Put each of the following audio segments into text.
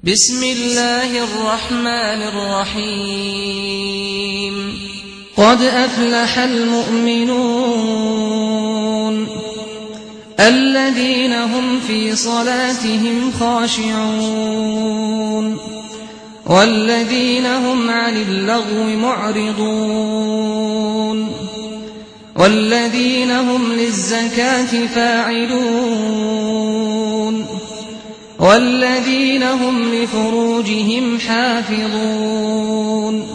بسم الله الرحمن الرحيم قد أفلح المؤمنون الذين هم في صلاتهم خاشعون والذين هم عن اللغو معرضون والذين هم للزكاة فاعلون والذين هم لفروجهم حافظون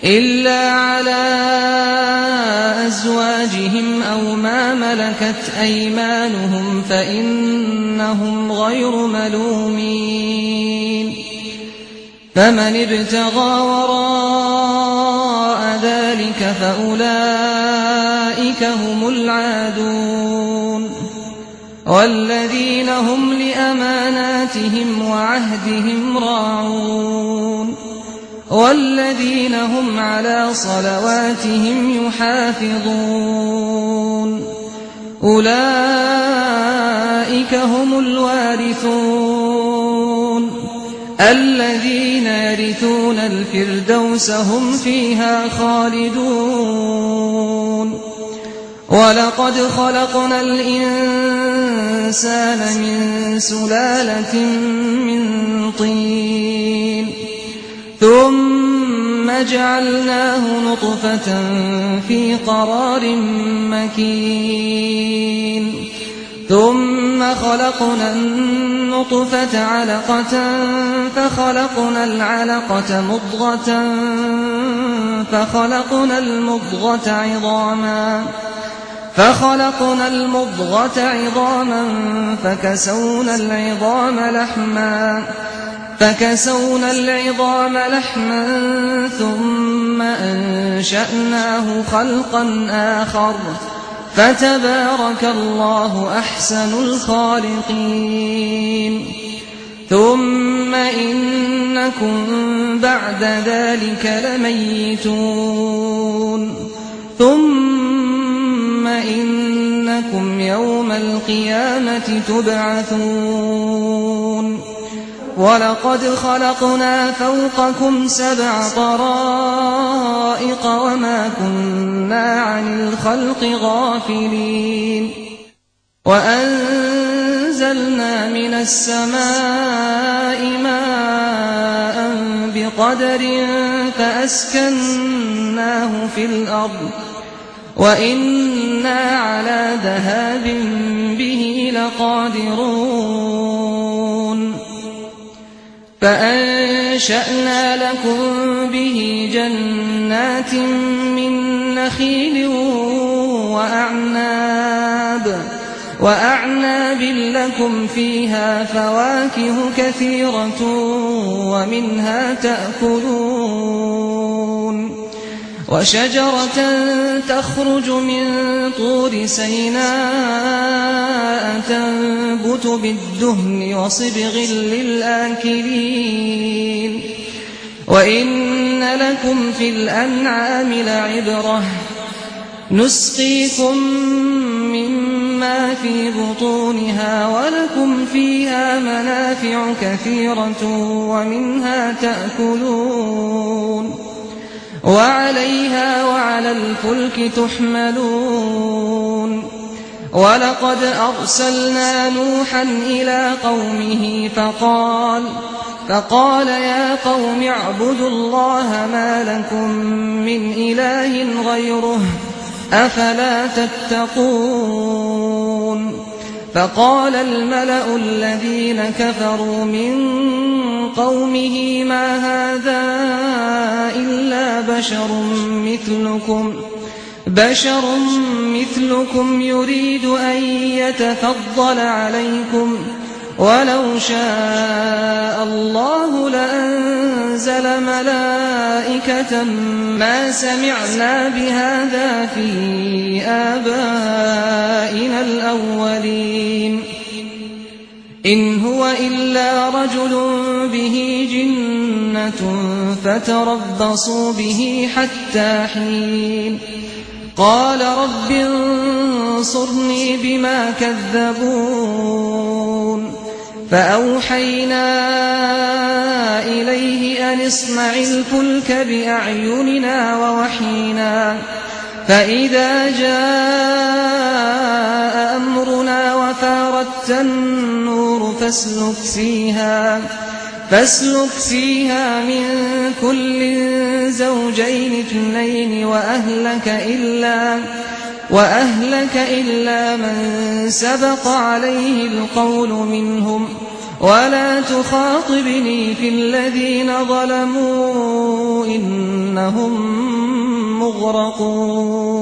إلا على أزواجهم أو ما ملكت أيمانهم فإنهم غير ملومين فمن ابتغى وراء ذلك فأولئك هم العادون والذين هم لأماناتهم وعهدهم راعون والذين هم على صلواتهم يحافظون أولئك هم الوارثون الذين يرثون الفردوس هم فيها خالدون ولقد خلقنا الإنسان من سلالة من طين ثم جعلناه نطفة في قرار مكين ثم خلقنا النطفة علقة فخلقنا العلقة مضغة فخلقنا المضغة عظاما فكسونا العظام لحما ثم أنشأناه خلقا آخر فتبارك الله أحسن الخالقين ثم إنكم بعد ذلك لميتون ثم إنكم يوم القيامة تبعثون ولقد خلقنا فوقكم 7 طرائق وما كنا عن الخلق غافلين وأنزلنا من السماء ماء بقدر فأسكناه في الأرض وإنا على ذهاب به لقادرون فأنشأنا لكم به جنات من نخيل وأعناب لكم فيها فواكه كثيرة ومنها تأكلون وشجرة تخرج من طور سيناء تنبت بالدهن وصبغ للآكلين وإن لكم في الأنعام لعبرة نسقيكم مما في بطونها ولكم فيها منافع كثيرة ومنها تأكلون وعليها وعلى الفلك تحملون ولقد أرسلنا نوحا إلى قومه فقال يا قوم اعبدوا الله ما لكم من إله غيره أفلا تتقون فقال الملأ الذين كفروا من قومه ما هذا إلا بشر مثلكم يريد أن يتفضل عليكم ولو شاء الله لأنزل ملائكة ما سمعنا بهذا في آبائنا الأولين إن هو إلا رجل به جنة فتربصوا به حتى حين قال رب انصرني بما كذبون فأوحينا إليه أن اصنع الفلك بأعيننا ووحينا فإذا جاء أمرنا وفاردت النور فاسلك فيها من كل زوجين اثنين وأهلك إلا من سبق عليه القول منهم ولا تخاطبني في الذين ظلموا إنهم مغرقون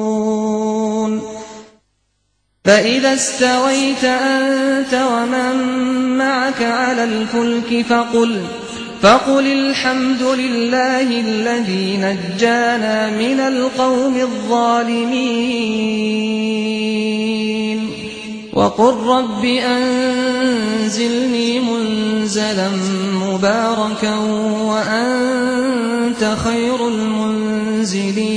فإذا استويت أنت ومن معك على الفلك فقل الحمد لله الذي نجانا من القوم الظالمين وقل رب أنزلني منزلا مباركا وأنت خير المنزلين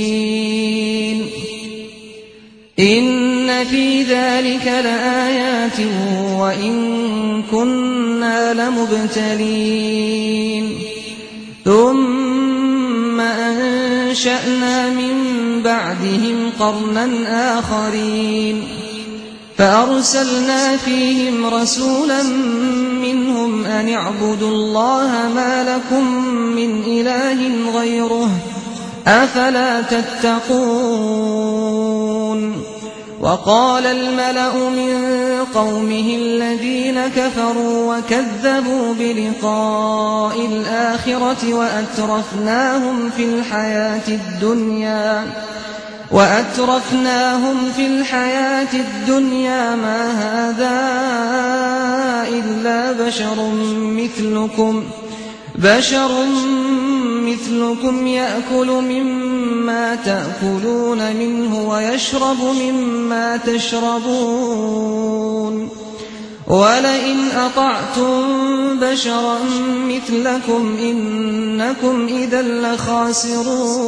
إن في ذلك لآيات وإن كنا لمبتلين ثم أنشأنا من بعدهم قرنا آخرين فأرسلنا فيهم رسولا منهم أن اعبدوا الله ما لكم من إله غيره أفلا تتقون وقال الملأ من قومه الذين كفروا وكذبوا بلقاء الآخرة وأترفناهم في الحياة الدنيا ما هذا إلا بشر مثلكم يأكل مما تأكلون منه ويشرب مما تشربون ولئن أطعتم بشرا مثلكم إنكم إذا لخاسرون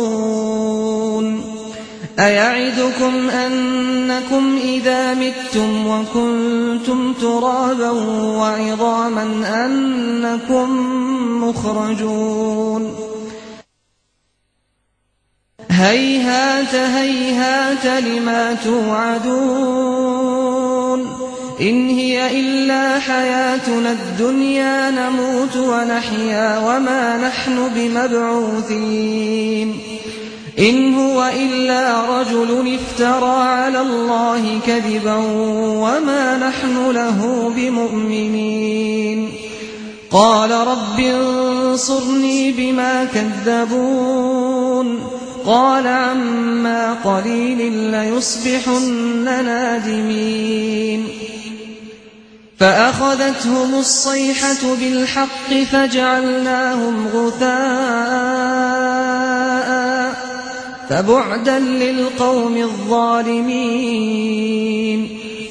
أيعدكم أنكم إذا متم وكنتم ترابا وعظاما أنكم مخرجون هيهات هيهات لما توعدون إن هي إلا حياتنا الدنيا نموت ونحيا وما نحن بمبعوثين إن هو إلا رجل افترى على الله كذبا وما نحن له بمؤمنين قال رب انصرني بما كذبون قال عما قليل ليصبحن نادمين فأخذتهم الصيحة بالحق فجعلناهم غثاء فبعدا للقوم الظالمين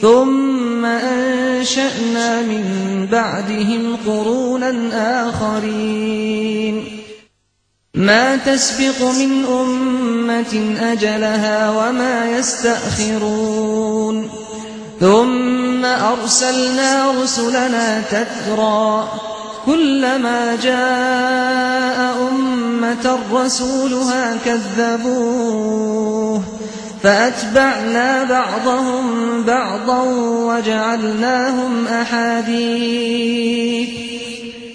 ثم أنشأنا من بعدهم قرونا آخرين ما تسبق من أمة أجلها وما يستأخرون ثم أرسلنا رسلنا تترى كلما جاء أمة رسولها كذبوه فأتبعنا بعضهم بعضا وجعلناهم أحاديث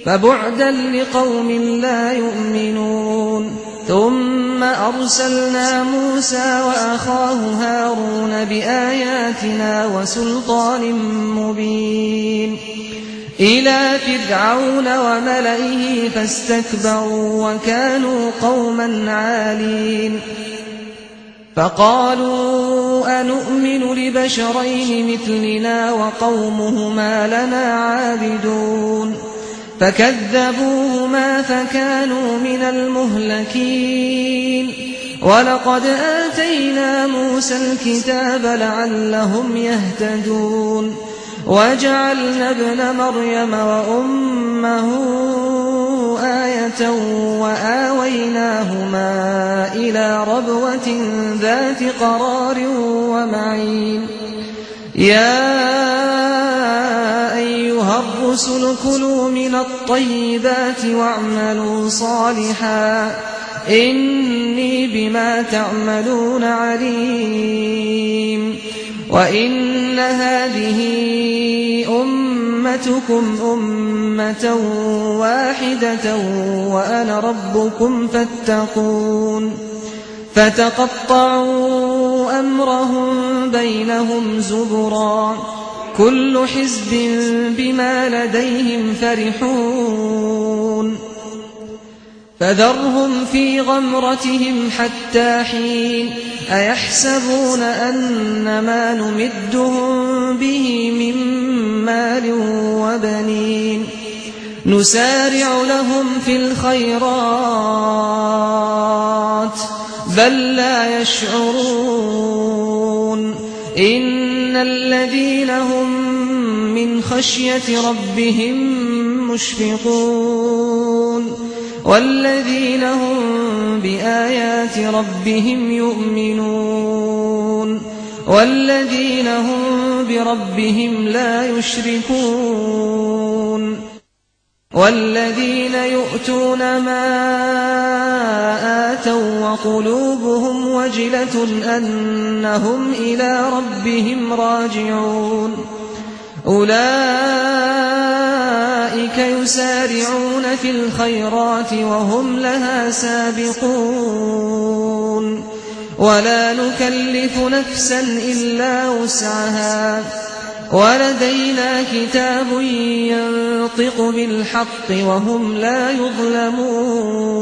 فبعدا لقوم لا يؤمنون ثم أرسلنا موسى وأخاه هارون بآياتنا وسلطان مبين إلى فرعون وملئه فاستكبروا وكانوا قوما عالين فقالوا أنؤمن لبشرين مثلنا وقومهما لنا عابدون فكذبوهما فكانوا من المهلكين ولقد آتينا موسى الكتاب لعلهم يهتدون وجعلنا ابن مريم وأمه آية وآويناهما إلى ربوة ذات قرار ومعين يا أيها والرسل كلوا من الطيبات واعملوا صالحا إني بما تعملون عليم وإن هذه أمتكم أمة واحدة وأنا ربكم فاتقون فتقطعوا أمرهم بينهم زبرا كل حزب بما لديهم فرحون فذرهم في غمرتهم حتى حين أيحسبون أن ما نمدهم به من مال وبنين نسارع لهم في الخيرات بل لا يشعرون إن الذين هم من خشية ربهم مشفقون والذين هم بآيات ربهم يؤمنون والذين هم بربهم لا يشركون والذين يؤتون ما آتوا وقلوبهم وجلة أنهم إلى ربهم راجعون أولئك يسارعون في الخيرات وهم لها سابقون ولا نكلف نفسا إلا وسعها ولدينا كتاب ينطق بالحق وهم لا يظلمون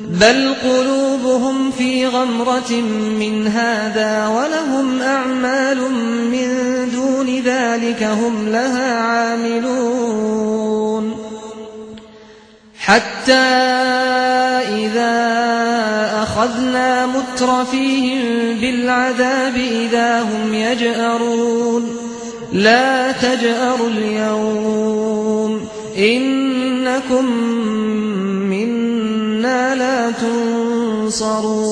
بل قلوبهم في غمرة من هذا ولهم أعمال من دون ذلك هم لها عاملون حتى إذا أخذنا مترفيهم بالعذاب إذا هم يجأرون لا تجأروا اليوم إنكم منا لا تنصرون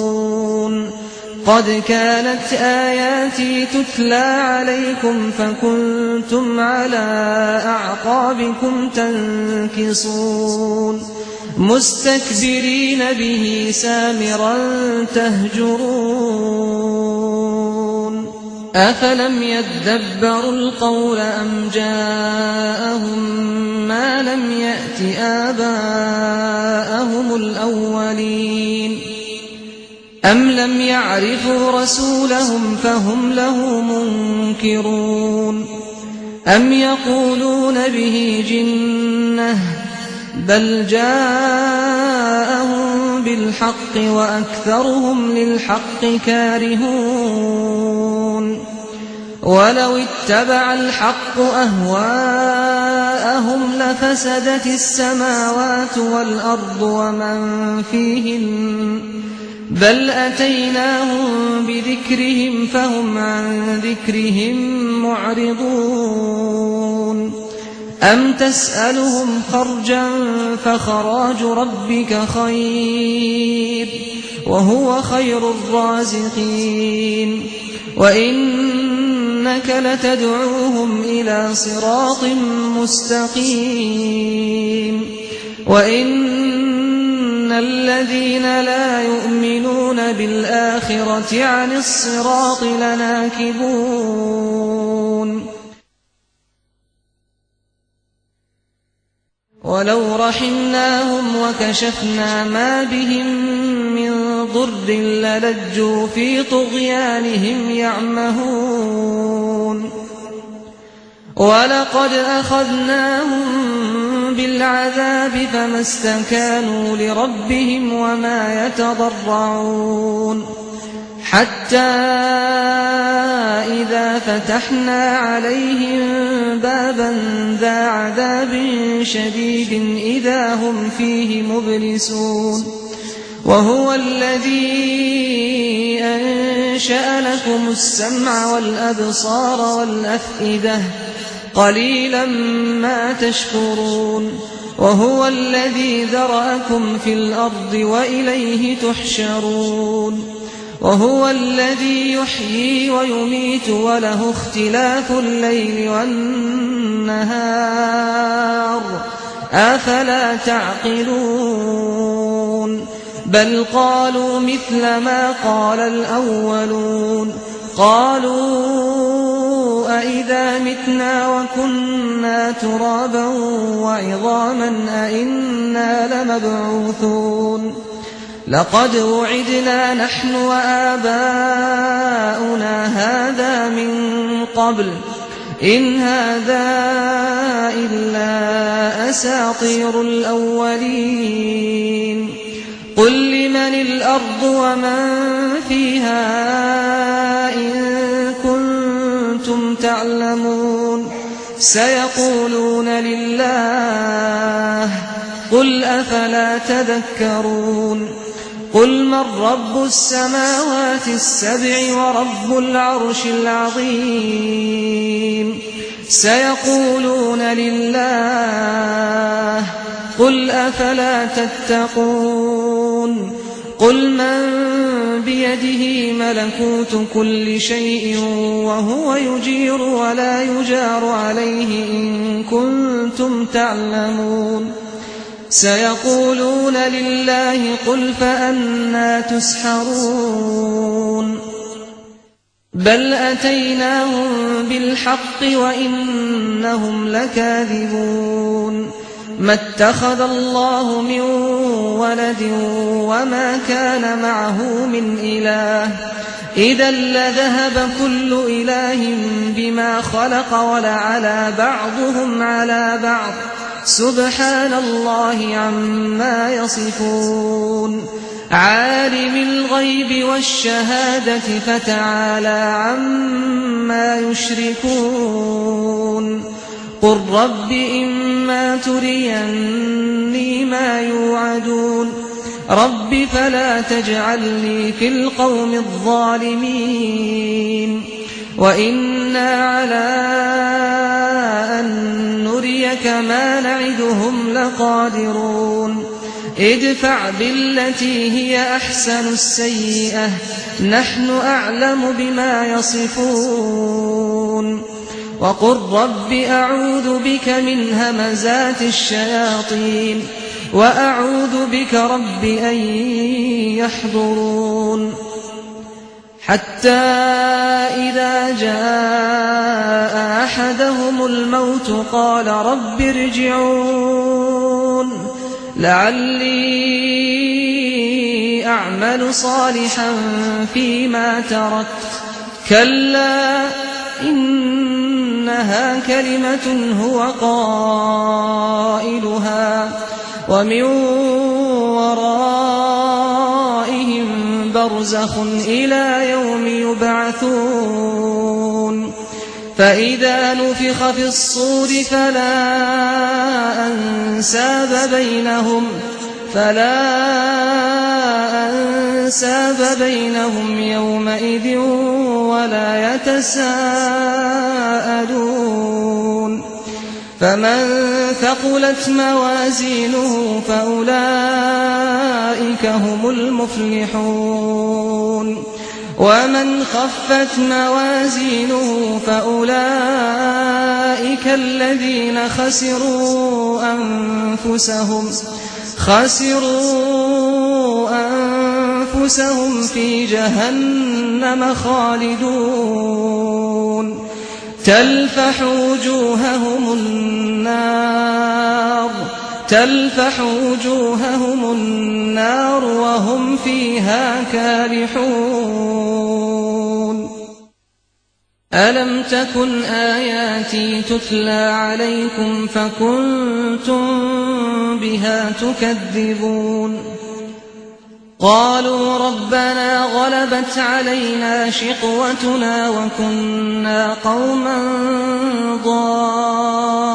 قد كانت آياتي تتلى عليكم فكنتم على أعقابكم تنكصون مستكبرين به سامرا تهجرون أفلم يدبروا القول أم جاءهم ما لم يأت آباءهم الأولين أم لم يعرفوا رسولهم فهم له منكرون أم يقولون به جنة بل جاءهم بالحق وأكثرهم للحق كارهون ولو اتبع الحق أهواءهم لفسدت السماوات والأرض ومن فيهن بل أتيناهم بذكرهم فهم عن ذكرهم معرضون أم تسألهم خرجا فخراج ربك خير وهو خير الرازقين وإنك لتدعوهم إلى صراط مستقيم وإن الذين لا يؤمنون بالآخرة عن الصراط لناكبون ولو رحمناهم وكشفنا ما بهم من ضر للجوا في طغيانهم يعمهون ولقد أخذناهم بالعذاب فما استكانوا لربهم وما يتضرعون حتى إذا فتحنا عليهم بابا ذا عذاب شديد إذا هم فيه مبلسون وهو الذي أنشأ لكم السمع والأبصار والأفئدة قليلا ما تشكرون وهو الذي ذرأكم في الأرض وإليه تحشرون وهو الذي يحيي ويميت وله اختلاف الليل والنهار أفلا تعقلون بل قالوا مثل ما قال الأولون قالوا أئذا متنا وكنا ترابا وعظاما أئنا لمبعوثون لقد وعدنا نحن وآباؤنا هذا من قبل إن هذا إلا أساطير الأولين قل لمن الأرض ومن فيها إن كنتم تعلمون سيقولون لله قل أفلا تذكرون قل من رب السماوات السبع ورب العرش العظيم سيقولون لله قل أفلا تتقون قل من بيده ملكوت كل شيء وهو يجير ولا يجار عليه إن كنتم تعلمون سيقولون لله قل فأنى تسحرون بل أتيناهم بالحق وإنهم لكاذبون ما اتخذ الله من ولد وما كان معه من إله إذا لذهب كل إله بما خلق ولعلى بعضهم على بعض سبحان الله عما يصفون عالم الغيب والشهادة فتعالى عما يشركون قل رب إما تريني ما يوعدون رب فلا تجعلني في القوم الظالمين وإنا على أن نريك ما نعدهم لقادرون ادفع بالتي هي أحسن السيئة نحن أعلم بما يصفون وقل رب أعوذ بك من همزات الشياطين وأعوذ بك رب أن يحضرون حتى إذا جاء أحدهم الموت قال رب ارجعون لعلي أعمل صالحا فيما تركت كلا إنها كلمة هو قائلها ومن ورائهم برزخ إلى يوم يبعثون فإذا نفخ في الصور فلا أنساب بينهم يومئذ ولا يتساءلون فمن ثقلت موازينه فأولئك هم المفلحون ومن خفت موازينه فأولئك الذين خسروا أنفسهم في جهنم خالدون تلفح وجوههم النار وهم فيها كالحون ألم تكن آياتي تتلى عليكم فكنتم بها تكذبون قالوا ربنا غلبت علينا شقوتنا وكنا قوما ضالين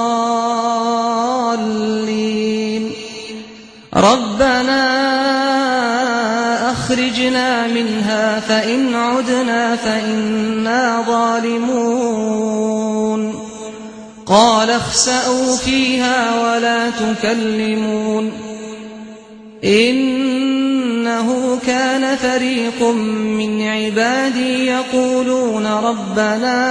ربنا أخرجنا منها فإن عدنا فإنا ظالمون قال اخسأوا فيها ولا تكلمون إنه إنه كان فريق من عبادي يقولون ربنا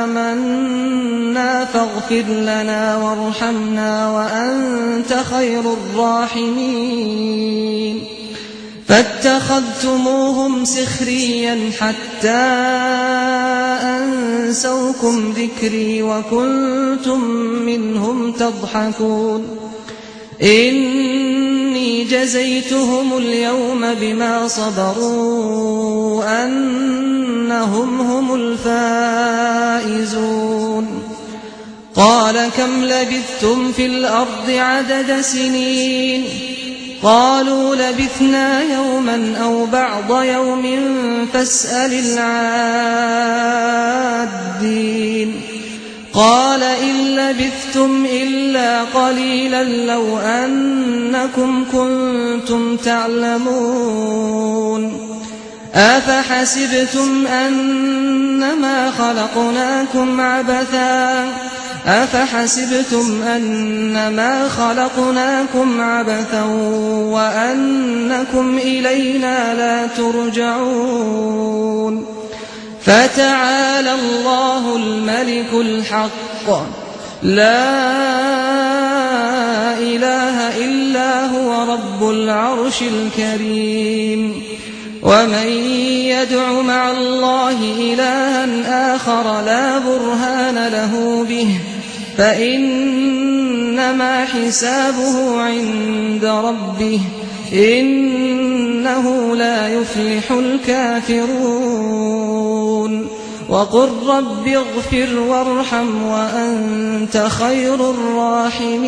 آمنا فاغفر لنا وارحمنا وأنت خير الراحمين فاتخذتموهم سخريا حتى أنسوكم ذكري وكنتم منهم تضحكون إني جزيتهم اليوم بما صبروا أنهم هم الفائزون قال كم لبثتم في الأرض عدد سنين قالوا لبثنا يوما أو بعض يوم فاسأل العادين قال إن لبثتم إلا قليلا لو أنكم كنتم تعلمون أفحسبتم أنما خلقناكم عبثا وأنكم إلينا لا ترجعون فتعالى الله الملك الحق لا إله إلا هو رب العرش الكريم ومن يدع مع الله إلها آخر لا برهان له به فإنما حسابه عند ربه إنه لا يفلح الكافرون وقل رب اغفر وارحم وأنت خير الراحمين